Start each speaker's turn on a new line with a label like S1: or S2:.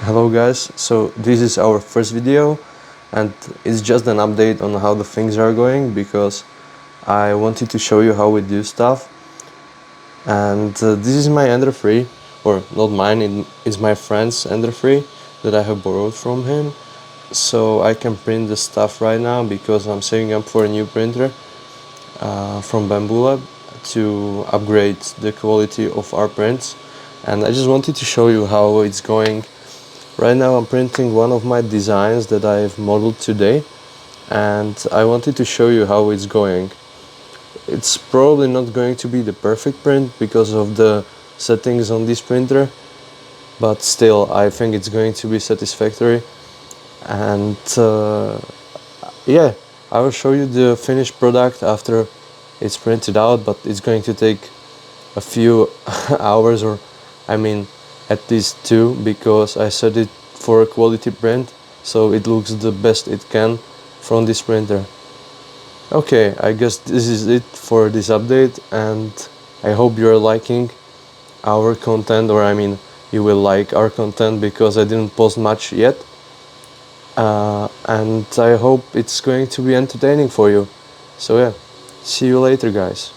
S1: Hello guys, so this is our first video and it's just an update on how the things are going because I wanted to show you how we do stuff. And this is my Ender 3, or not mine, it is my friend's Ender 3 that I have borrowed from him. So I can print the stuff right now because I'm saving up for a new printer from Bamboo Lab to upgrade the quality of our prints. And I just wanted to show you how it's going. Right now I'm printing one of my designs that I've modeled today, and I wanted to show you how it's going. It's probably not going to be the perfect print because of the settings on this printer, but still I think it's going to be satisfactory. And yeah, I will show you the finished product after it's printed out, but it's going to take a few hours, or I mean at least 2, because I set it for a quality print so it looks the best it can from this printer. Okay, I guess this is it for this update, and I hope you're liking our content, or I mean you will like our content because I didn't post much yet, and I hope it's going to be entertaining for you. So yeah, see you later guys.